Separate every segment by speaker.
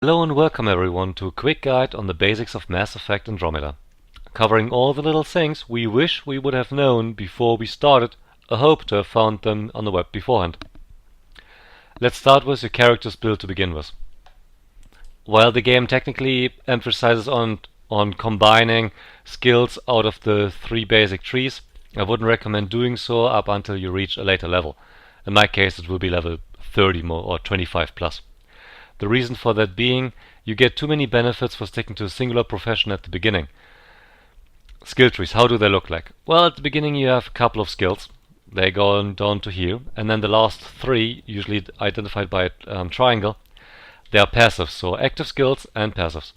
Speaker 1: Hello and welcome everyone to a quick guide on the basics of Mass Effect Andromeda, covering all the little things we wish we would have known before we started, or hope to have found them on the web beforehand. Let's start with your character's build to begin with. While the game technically emphasizes on combining skills out of the 3 basic trees, I wouldn't recommend doing so up until you reach a later level. In my case it will be level 30 more or 25 plus. The reason for that being, you get too many benefits for sticking to a singular profession at the beginning. Skill trees, how do they look like? Well, at the beginning you have a couple of skills. They go on down to here, and then the last 3, usually identified by a triangle, they are passives, so active skills and passives.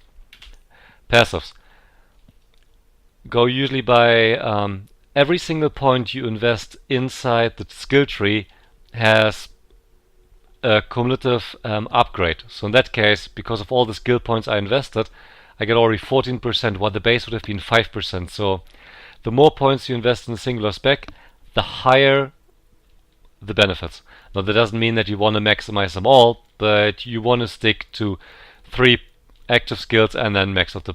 Speaker 1: Passives go usually by every single point you invest inside the skill tree has a cumulative upgrade. So in that case, because of all the skill points I invested, I get already 14%, while the base would have been 5%. So the more points you invest in a singular spec, the higher the benefits. Now that doesn't mean that you want to maximize them all, but you want to stick to 3 active skills and then max out the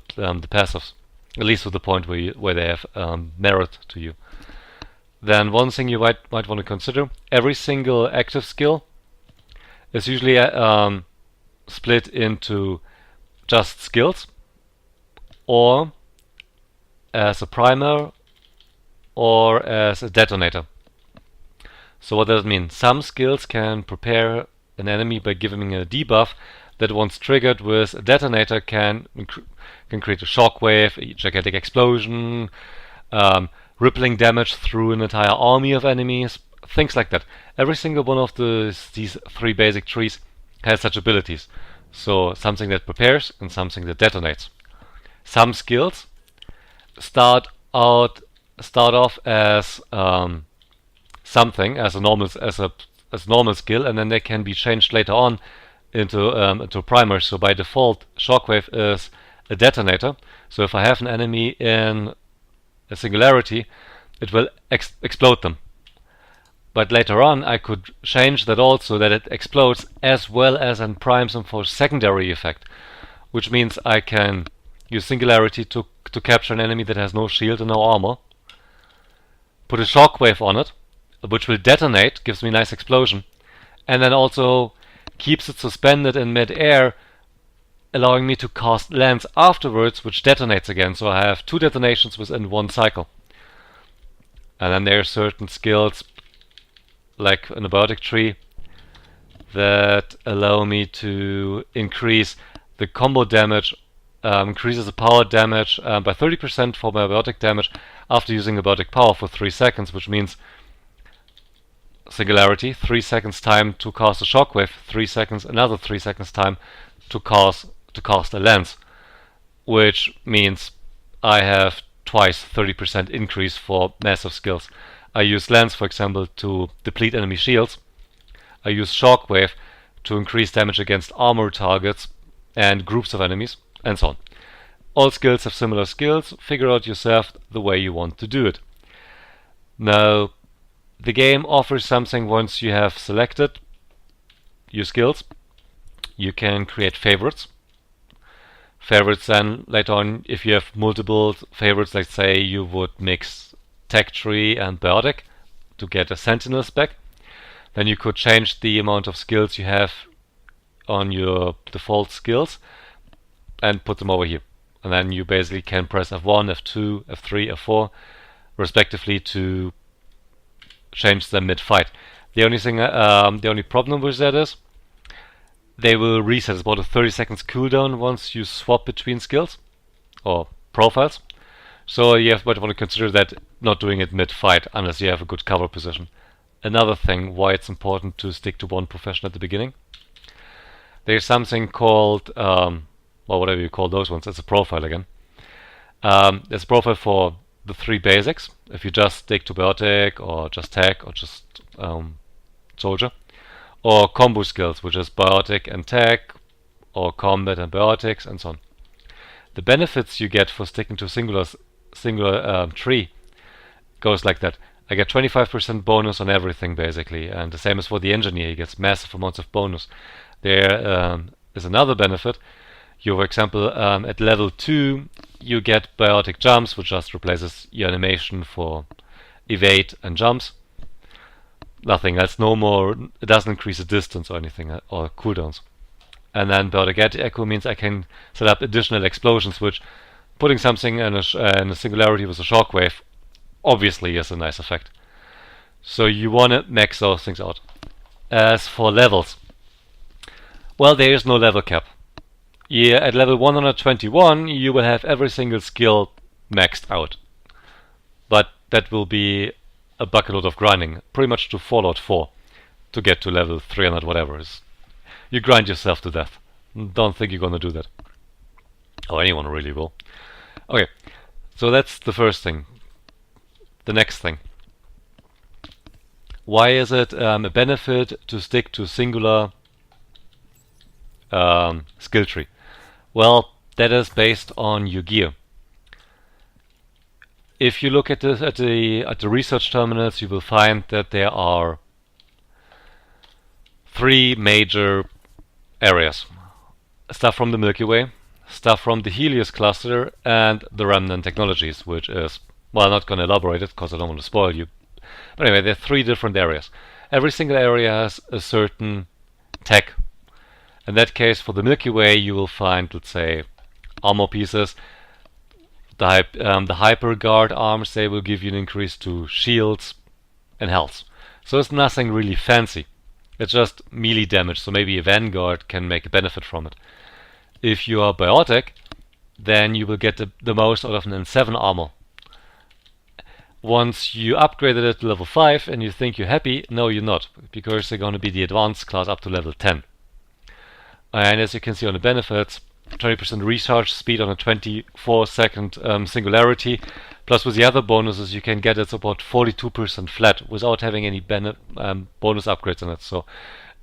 Speaker 1: passives, at least to the point where they have merit to you. Then one thing you might want to consider, every single active skill is usually split into just skills, or as a primer, or as a detonator. So what does it mean? Some skills can prepare an enemy by giving a debuff that, once triggered with a detonator, can create a shockwave, a gigantic explosion, rippling damage through an entire army of enemies, things like that. Every single one of these 3 basic trees has such abilities. So something that prepares and something that detonates. Some skills start off as something as a normal skill, and then they can be changed later on into a primer. So by default, shockwave is a detonator. So if I have an enemy in a singularity, it will explode them. But later on, I could change that also, that it explodes as well as and primes them for secondary effect, which means I can use singularity to capture an enemy that has no shield and no armor, put a shockwave on it, which will detonate, gives me a nice explosion, and then also keeps it suspended in mid-air, allowing me to cast lance afterwards, which detonates again. So I have 2 detonations within 1 cycle. And then there are certain skills, like an abiotic tree, that allow me to increase the combo damage, increases the power damage by 30% for my abiotic damage after using abiotic power for 3 seconds, which means singularity, 3 seconds time to cast a shockwave, 3 seconds, another 3 seconds time to cast a lance, which means I have twice 30% increase for massive skills. I use lance, for example, to deplete enemy shields. I use shockwave to increase damage against armor targets and groups of enemies, and so on. All skills have similar skills. Figure out yourself the way you want to do it. Now, the game offers something once you have selected your skills. You can create favorites. Favorites then, later on, if you have multiple favorites, let's say you would mix tech tree and biotic to get a sentinel spec, then you could change the amount of skills you have on your default skills and put them over here. And then you basically can press F1, F2, F3, F4 respectively to change them mid-fight. The only problem with that is they will reset. It's about a 30 seconds cooldown once you swap between skills or profiles. So you might want to consider that, not doing it mid-fight unless you have a good cover position. Another thing why it's important to stick to 1 profession at the beginning. There's something called, well, whatever you call those ones, it's a profile again. There's a profile for the 3 basics, if you just stick to biotic or just tech or just soldier. Or combo skills, which is biotic and tech, or combat and biotics, and so on. The benefits you get for sticking to a singular tree goes like that. I get 25% bonus on everything basically, and the same as for the engineer. He gets massive amounts of bonus. There is another benefit. You, for example, at level 2, you get biotic jumps, which just replaces your animation for evade and jumps. Nothing else, no more, it doesn't increase the distance or anything, or cooldowns. And then biotic echo means I can set up additional explosions, which putting something in a singularity with a shockwave obviously is a nice effect. So you want to max those things out. As for levels, well, there is no level cap. Yeah, at level 121 you will have every single skill maxed out. But that will be a bucket load of grinding, pretty much to Fallout 4, to get to level 300 whatever. You grind yourself to death. Don't think you're gonna do that. Or anyone really will. Okay, so that's the first thing. The next thing. Why is it a benefit to stick to singular skill tree? Well, that is based on your gear. If you look at the research terminals, you will find that there are 3 major areas. Stuff from the Milky Way, stuff from the Helios cluster, and the remnant technologies, which is, well, I'm not going to elaborate it because I don't want to spoil you. But anyway, there are 3 different areas. Every single area has a certain tech. In that case, for the Milky Way, you will find, let's say, armor pieces. The Hyper Guard arms, they will give you an increase to shields and health. So it's nothing really fancy. It's just melee damage, so maybe a Vanguard can make a benefit from it. If you are biotic, then you will get the most out of an N7 armor. Once you upgraded it to level 5 and you think you're happy, no, you're not, because they're going to be the advanced class up to level 10. And as you can see on the benefits, 20% recharge speed on a 24-second singularity, plus with the other bonuses you can get it's about 42% flat without having any bonus upgrades in it. So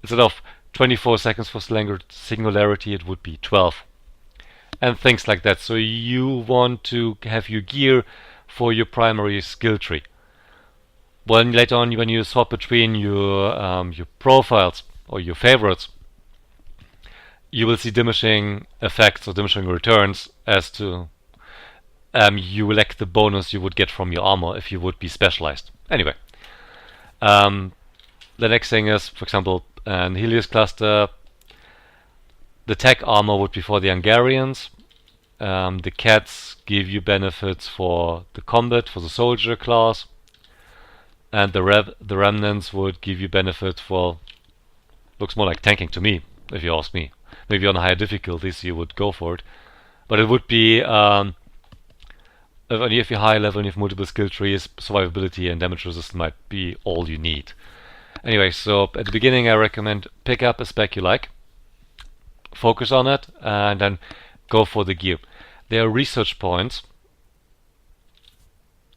Speaker 1: instead of 24 seconds for singularity, it would be 12. And things like that. So you want to have your gear for your primary skill tree. When later on, when you swap between your profiles or your favorites, you will see diminishing effects or diminishing returns as to you lack the bonus you would get from your armor if you would be specialized. Anyway, the next thing is, for example, in Helios cluster, the tech armor would be for the Hungarians. The cats give you benefits for the combat, for the soldier class, and the remnants would give you benefits for, looks more like tanking to me, if you ask me. Maybe on higher difficulties you would go for it, but it would be if you're high level and you have multiple skill trees, survivability and damage resistance might be all you need. Anyway, so at the beginning I recommend pick up a spec you like, focus on it, and then go for the gear. There are research points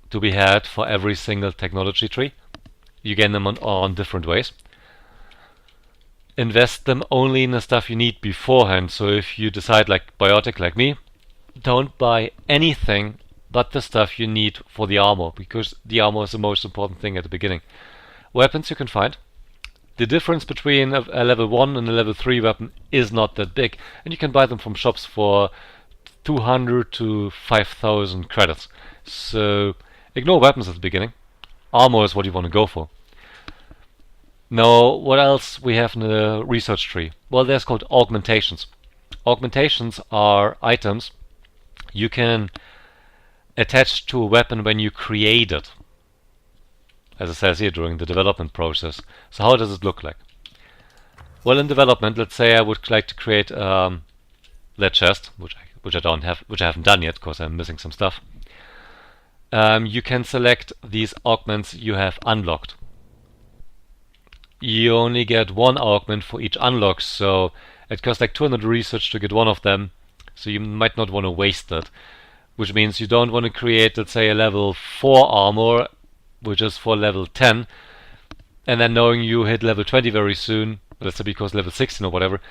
Speaker 1: to be had for every single technology tree. You get them on different ways. Invest them only in the stuff you need beforehand. So if you decide like biotic like me, don't buy anything but the stuff you need for the armor, because the armor is the most important thing at the beginning. Weapons you can find. The difference between a level 1 and a level 3 weapon is not that big, and you can buy them from shops for 200 to 5,000 credits. So ignore weapons at the beginning. Armor is what you want to go for. Now, what else we have in the research tree? Well, there's called augmentations. Augmentations are items you can attach to a weapon when you create it, as it says here, during the development process. So how does it look like? Well, in development, let's say I would like to create that chest, which I don't have, which I haven't done yet because I'm missing some stuff. You can select these augments you have unlocked. You only get one augment for each unlock, so it costs like 200 research to get one of them, so you might not want to waste it. Which means you don't want to create, let's say, a level 4 armor, which is for level 10, and then knowing you hit level 20 very soon, let's say because level 16 or whatever,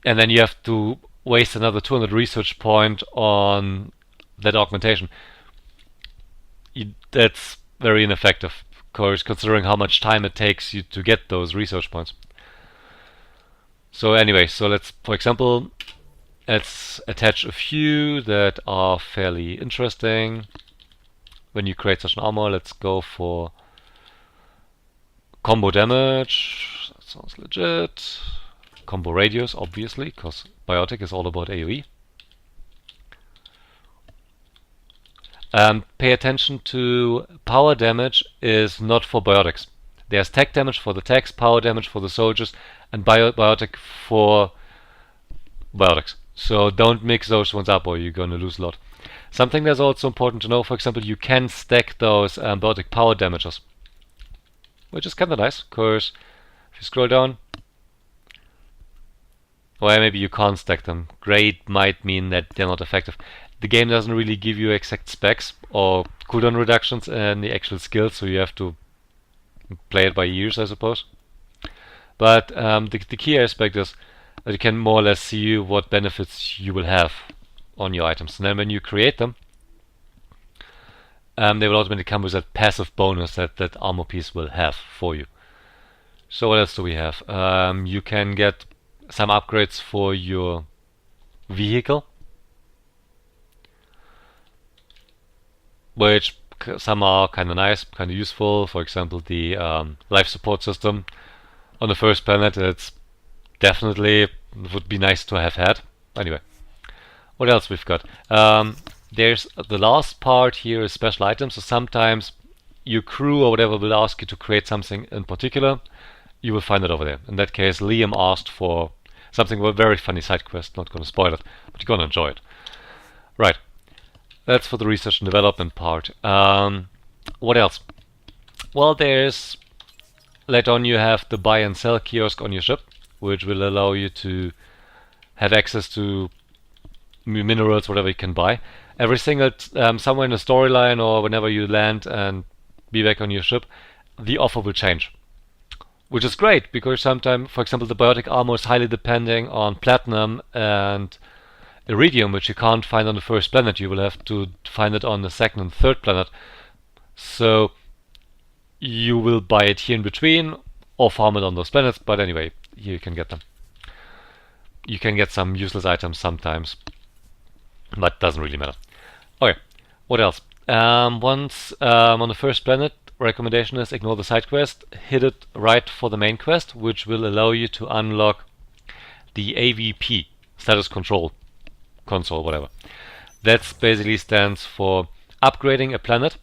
Speaker 1: and then you have to waste another 200 research point on that augmentation. That's very ineffective, of course, considering how much time it takes you to get those research points. So anyway, so let's, for example, let's attach a few that are fairly interesting. When you create such an armor, let's go for combo damage. That sounds legit. Combo radius, obviously, because biotic is all about AoE. Pay attention to power damage is not for biotics. There's tech damage for the techs, power damage for the soldiers, and biotic for biotics. So don't mix those ones up or you're going to lose a lot. Something that's also important to know, for example, you can stack those biotic power damages, which is kind of nice, because if you scroll down, or maybe you can't stack them. Great might mean that they're not effective. The game doesn't really give you exact specs or cooldown reductions and the actual skills, so you have to play it by ears, I suppose. But the key aspect is that you can more or less see what benefits you will have on your items. And then when you create them, they will automatically come with that passive bonus that that armor piece will have for you. So what else do we have? You can get some upgrades for your vehicle, which some are kind of nice, kind of useful. For example, the life support system on the first planet, it's definitely would be nice to have had. Anyway, what else we've got? There's the last part here is special items. So sometimes your crew or whatever will ask you to create something in particular. You will find it over there. In that case, Liam asked for something with a very funny side quest. Not going to spoil it, but you're going to enjoy it. Right. That's for the research and development part. What else? Well, there's later on you have the buy and sell kiosk on your ship, which will allow you to have access to minerals, whatever you can buy. Every single somewhere in the storyline or whenever you land and be back on your ship, the offer will change, which is great because sometimes, for example, the biotic armor is highly depending on platinum and iridium, which you can't find on the first planet. You will have to find it on the second and third planet. So you will buy it here in between or farm it on those planets, but anyway, here you can get them. You can get some useless items sometimes, but doesn't really matter. Okay, what else? Once on the first planet, recommendation is ignore the side quest, hit it right for the main quest, which will allow you to unlock the AVP, status control console, whatever. That basically stands for upgrading a planet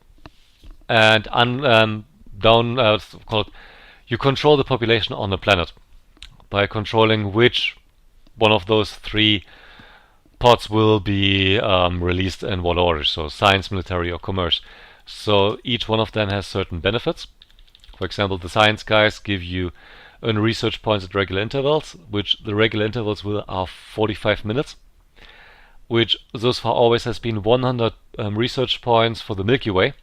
Speaker 1: and you control the population on a planet by controlling which one of those three pods will be released in what order, so science, military, or commerce. So each one of them has certain benefits. For example, the science guys give you earn research points at regular intervals, which the regular intervals are 45 minutes, which thus far always has been 100 research points for the Milky Way.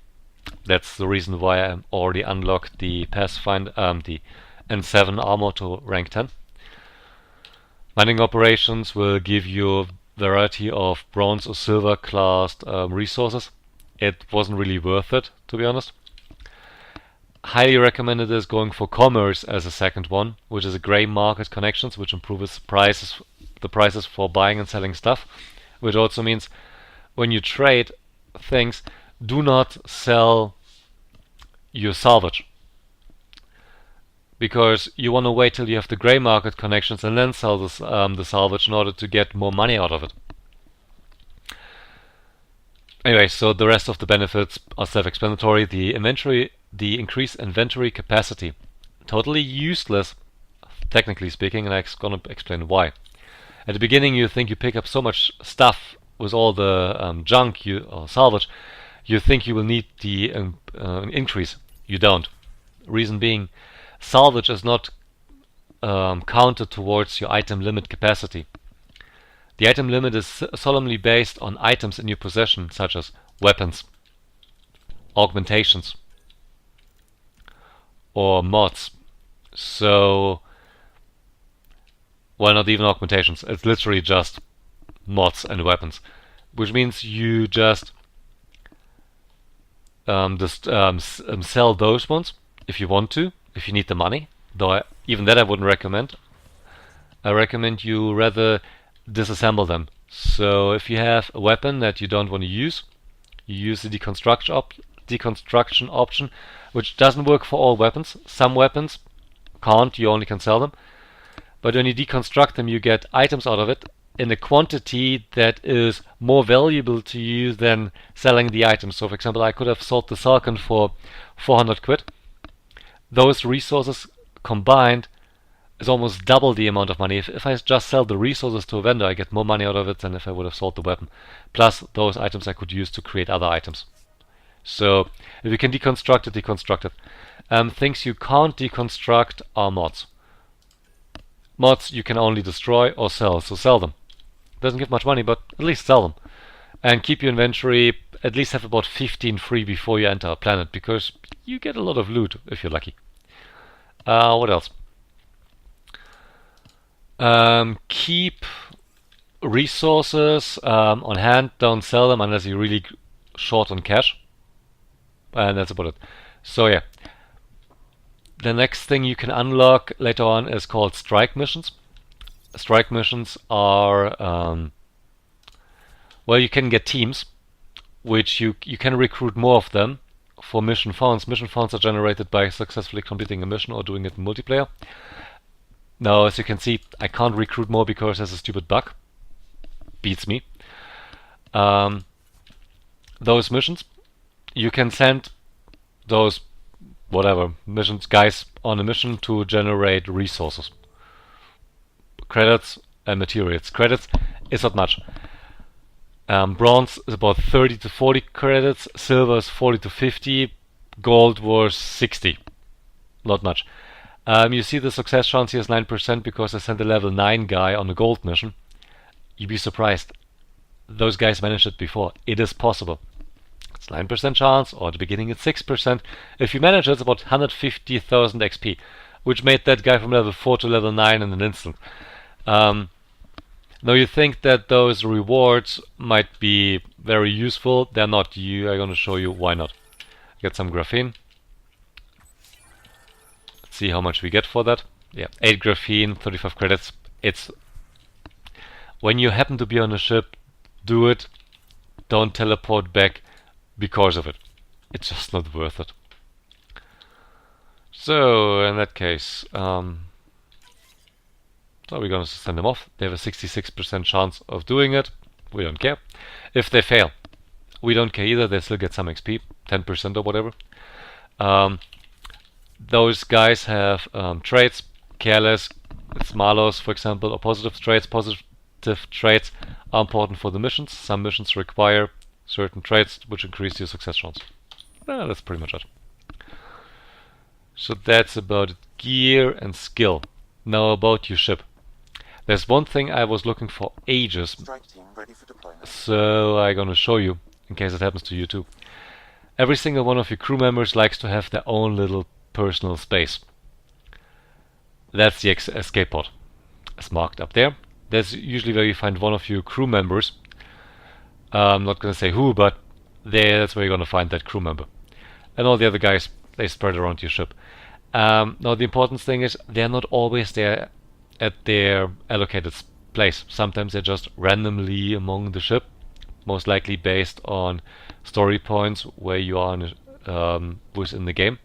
Speaker 1: That's the reason why I already unlocked the Pathfinder, the N7 armor to rank 10. Mining operations will give you a variety of bronze or silver classed resources. It wasn't really worth it, to be honest. Highly recommended is going for commerce as a second one, which is a gray market connections, which improves the prices for buying and selling stuff. Which also means when you trade things, do not sell your salvage, because you want to wait till you have the gray market connections and then sell this, the salvage in order to get more money out of it. Anyway, so the rest of the benefits are self-explanatory. The increased inventory capacity, totally useless, technically speaking, and I'm gonna explain why. At the beginning, you think you pick up so much stuff with all the junk or salvage, you think you will need the increase. You don't. Reason being, salvage is not counted towards your item limit capacity. The item limit is solemnly based on items in your possession, such as weapons, augmentations, or mods. So, well, not even augmentations, it's literally just mods and weapons, which means you just sell those ones if you want to, if you need the money, though even that I wouldn't recommend. I recommend you rather disassemble them. So if you have a weapon that you don't want to use, you use the deconstruction option, which doesn't work for all weapons. Some weapons can't, you only can sell them. But when you deconstruct them, you get items out of it in a quantity that is more valuable to you than selling the items. So for example, I could have sold the Salcon for 400 quid. Those resources combined is almost double the amount of money. If I just sell the resources to a vendor, I get more money out of it than if I would have sold the weapon. Plus those items I could use to create other items. So if you can deconstruct it, deconstruct it. Things you can't deconstruct are mods. Mods you can only destroy or sell, so sell them. Doesn't give much money, but at least sell them. And keep your inventory, at least have about 15 free before you enter a planet, because you get a lot of loot if you're lucky. What else? Keep resources on hand, don't sell them unless you're really short on cash. And that's about it. So yeah. The next thing you can unlock later on is called strike missions. Strike missions are, well, you can get teams, which you can recruit more of them for mission funds. Mission funds are generated by successfully completing a mission or doing it in multiplayer. Now, as you can see, I can't recruit more because there's a stupid bug. Beats me. Those missions, you can send those whatever missions guys on a mission to generate resources, credits and materials. Credits is not much. Bronze is about 30 to 40 credits, silver is 40 to 50, gold was 60. Not much. You see the success chance here is 9% because I sent a level 9 guy on a gold mission. You'd be surprised. Those guys managed it before. It is possible. It's 9% chance, or at the beginning it's 6%. If you manage it, it's about 150,000 XP, which made that guy from level 4 to level 9 in an instant. Now you think that those rewards might be very useful. They're not. I'm going to show you why not. Get some graphene. Let's see how much we get for that. Yeah, 8 graphene, 35 credits. It's when you happen to be on a ship, do it. Don't teleport back because of it. It's just not worth it. So in that case, so we're going to send them off. They have a 66% chance of doing it. We don't care. If they fail, we don't care either. They still get some XP, 10% or whatever. Those guys have traits, careless, it's Malos, for example, or positive traits. Positive traits are important for the missions. Some missions require certain traits which increase your success chance. Well, that's pretty much it. So that's about gear and skill. Now about your ship. There's one thing I was looking for ages, so I'm gonna show you in case it happens to you too. Every single one of your crew members likes to have their own little personal space. That's the escape pod. It's marked up there. That's usually where you find one of your crew members. I'm not going to say who, but that's where you're going to find that crew member. And all the other guys, they spread around your ship. Now the important thing is they're not always there at their allocated place. Sometimes they're just randomly among the ship, most likely based on story points where you are within the game.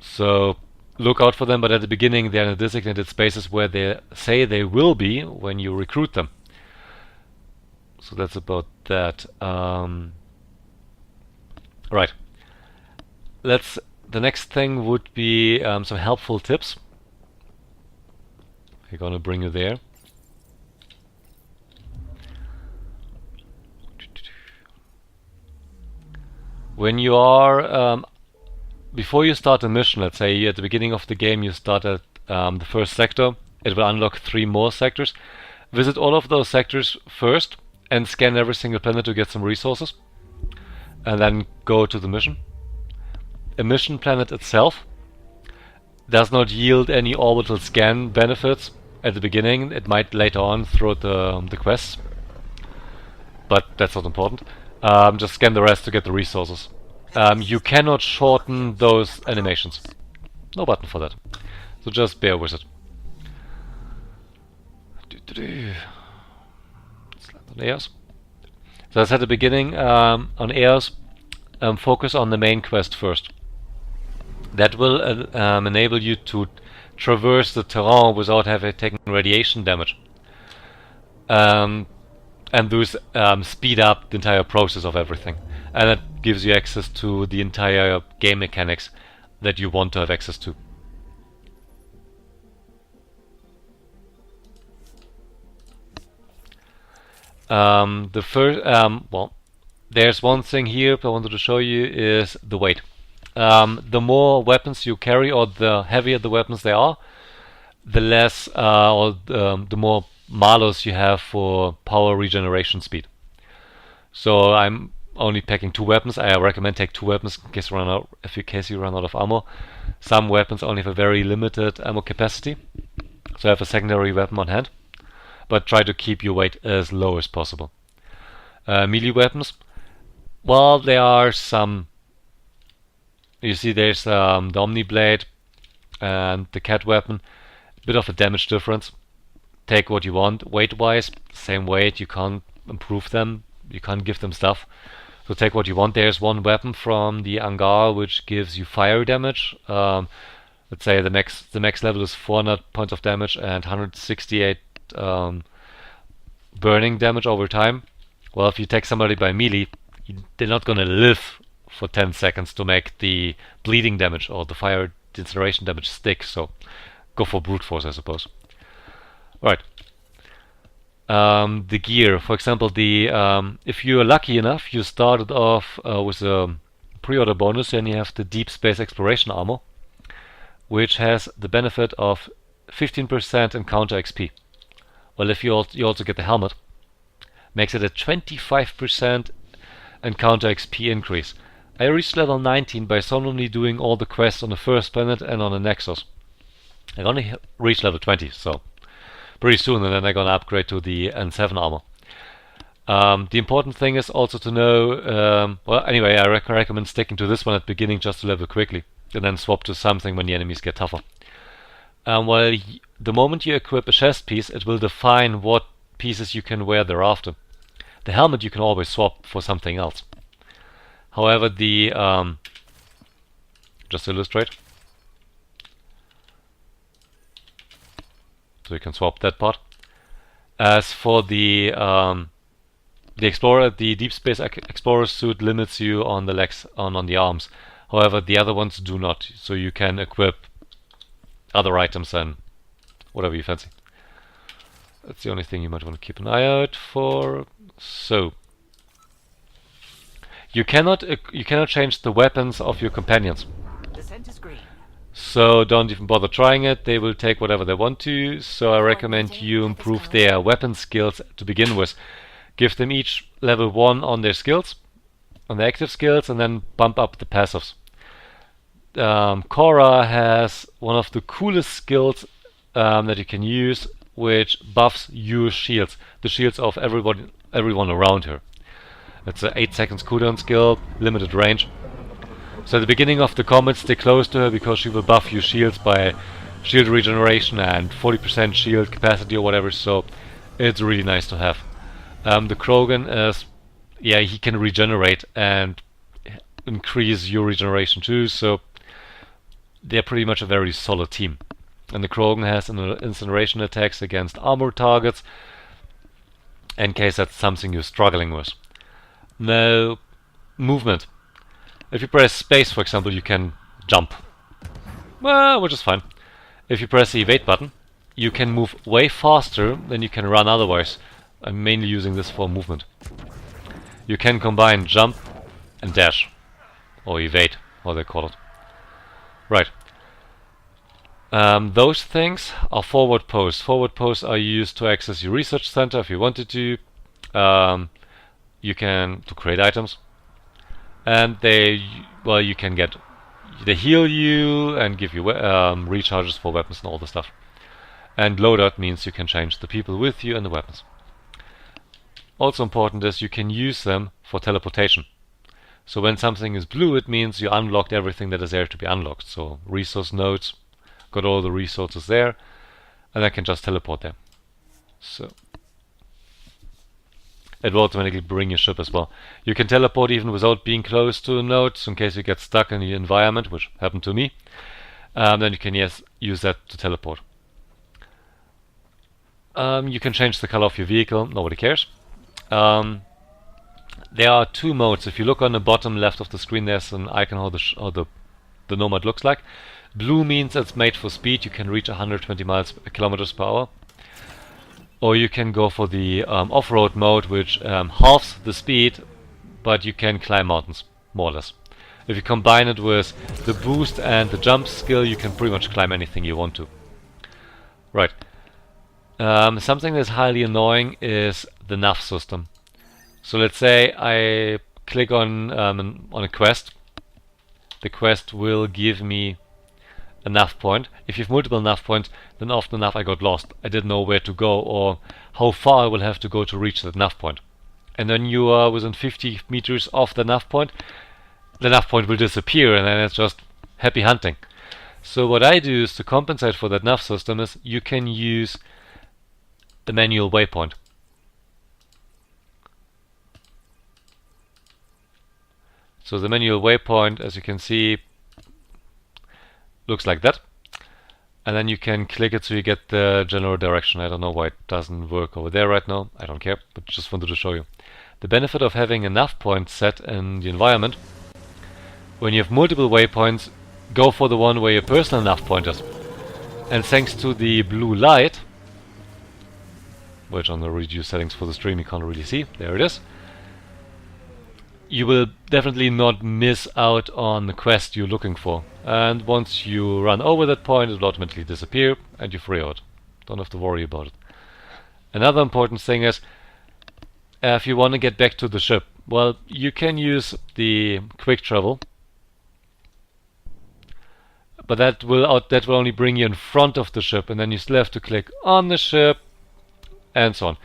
Speaker 1: So look out for them, but at the beginning they're in designated spaces where they say they will be when you recruit them. So that's about that. Right. The next thing would be some helpful tips. I'm gonna bring you there. When you are before you start a mission, let's say at the beginning of the game you start at the first sector, it will unlock 3 more sectors. Visit all of those sectors first and scan every single planet to get some resources, and then go to the mission. A mission planet itself does not yield any orbital scan benefits at the beginning. It might later on throughout the quests, but that's not important. Just scan the rest to get the resources. You cannot shorten those animations. No button for that. So just bear with it. On airs. So as at the beginning, on airs, focus on the main quest first. That will enable you to traverse the terrain without having taken radiation damage. And thus speed up the entire process of everything. And that gives you access to the entire game mechanics that you want to have access to. The first, well, there's one thing here I wanted to show you is the weight. The more weapons you carry, or the heavier the weapons they are, the less, or the more malus you have for power regeneration speed. So I'm only packing 2 weapons. I recommend take 2 weapons in case you run out of ammo. Some weapons only have a very limited ammo capacity, so have a secondary weapon on hand. But try to keep your weight as low as possible. Melee weapons, well, there are some. You see, there's the Omni Blade and the Cat weapon. Bit of a damage difference. Take what you want. Weight-wise, same weight. You can't improve them. You can't give them stuff. So take what you want. There's one weapon from the Angar which gives you fire damage. Let's say the max level is 400 points of damage and 168 burning damage over time. Well, if you take somebody by melee, they're not gonna live for 10 seconds to make the bleeding damage or the fire incineration damage stick, so go for brute force, I suppose. Right. The gear, for example, if you're lucky enough, you started off with a pre-order bonus, and you have the deep space exploration armor, which has the benefit of 15% encounter XP. Well, if you also get the helmet, makes it a 25% encounter XP increase. I reached level 19 by solemnly doing all the quests on the first planet and on the Nexus. I only reached level 20, so pretty soon, and then I'm gonna upgrade to the N7 armor. The important thing is also to know, well, anyway, I recommend sticking to this one at the beginning just to level quickly, and then swap to something when the enemies get tougher. Well, the moment you equip a chest piece, it will define what pieces you can wear thereafter. The helmet you can always swap for something else. However, just to illustrate, so you can swap that part. As for the Explorer, the Deep Space Explorer suit limits you on the legs, on the arms. However, the other ones do not, so you can equip other items and whatever you fancy. That's the only thing you might want to keep an eye out for. So you cannot change the weapons of your companions.
Speaker 2: The scent is green.
Speaker 1: So don't even bother trying it. They will take whatever they want to. So I recommend you improve their weapon skills to begin with. Give them each level 1 on their skills, on the active skills, and then bump up the passives. Korra has one of the coolest skills that you can use, which buffs your shields, the shields of everyone around her. It's an 8 seconds cooldown skill, limited range. So at the beginning of the combat, stay close to her because she will buff your shields by shield regeneration and 40% shield capacity or whatever, so it's really nice to have. The Krogan is, yeah, he can regenerate and increase your regeneration too, so they're pretty much a very solid team. And the Krogan has incineration attacks against armor targets, in case that's something you're struggling with. Now, movement. If you press space, for example, you can jump. Well, which is fine. If you press the evade button, you can move way faster than you can run otherwise. I'm mainly using this for movement. You can combine jump and dash, or evade, how they call it. Right. Those things are forward posts. Forward posts are used to access your research center if you wanted to. You can to create items, and they heal you and give you recharges for weapons and all the stuff. And loadout means you can change the people with you and the weapons. Also important is you can use them for teleportation. So when something is blue, it means you unlocked everything that is there to be unlocked. So resource nodes, got all the resources there, and I can just teleport there. So it will automatically bring your ship as well. You can teleport even without being close to a node, so in case you get stuck in the environment, which happened to me, then you can use that to teleport. You can change the color of your vehicle, nobody cares. There are two modes. If you look on the bottom left of the screen, there's an icon how the Nomad looks like. Blue means it's made for speed, you can reach 120 kilometers per hour. Or you can go for the off-road mode, which halves the speed, but you can climb mountains, more or less. If you combine it with the boost and the jump skill, you can pretty much climb anything you want to. Right. Something that's highly annoying is the nav system. So let's say I click on a quest. The quest will give me a nav point. If you have multiple nav points, then often enough I got lost. I didn't know where to go or how far I will have to go to reach that nav point. And then you are within 50 meters of the nav point will disappear, and then it's just happy hunting. So what I do is to compensate for that nav system is you can use the manual waypoint. So the manual waypoint, as you can see, looks like that. And then you can click it so you get the general direction. I don't know why it doesn't work over there right now. I don't care, but just wanted to show you. The benefit of having a nav point set in the environment, when you have multiple waypoints, go for the one where your personal nav point is. And thanks to the blue light, which on the reduced settings for the stream you can't really see, there it is, you will definitely not miss out on the quest you're looking for. And once you run over that point, it will automatically disappear and you're free out. Don't have to worry about it. Another important thing is, if you want to get back to the ship, well, you can use the quick travel, but that will only bring you in front of the ship, and then you still have to click on the ship and so on.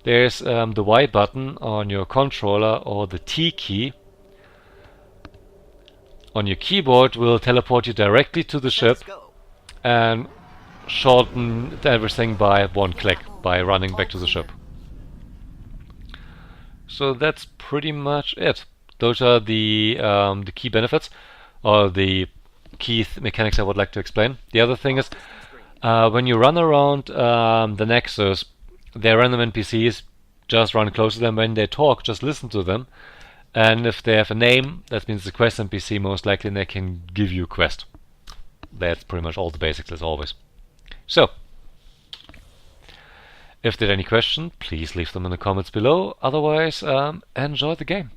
Speaker 1: There's the Y button on your controller, or the T key on your keyboard will teleport you directly to the ship and shorten everything by one click by running back to the ship. So that's pretty much it. Those are the key benefits, or the key mechanics I would like to explain. The other thing is, when you run around the Nexus, they're random NPCs. Just run close to them. When they talk, just listen to them. And if they have a name, that means the quest NPC most likely, and they can give you a quest. That's pretty much all the basics as always. So, if there are any questions, please leave them in the comments below. Otherwise, enjoy the game.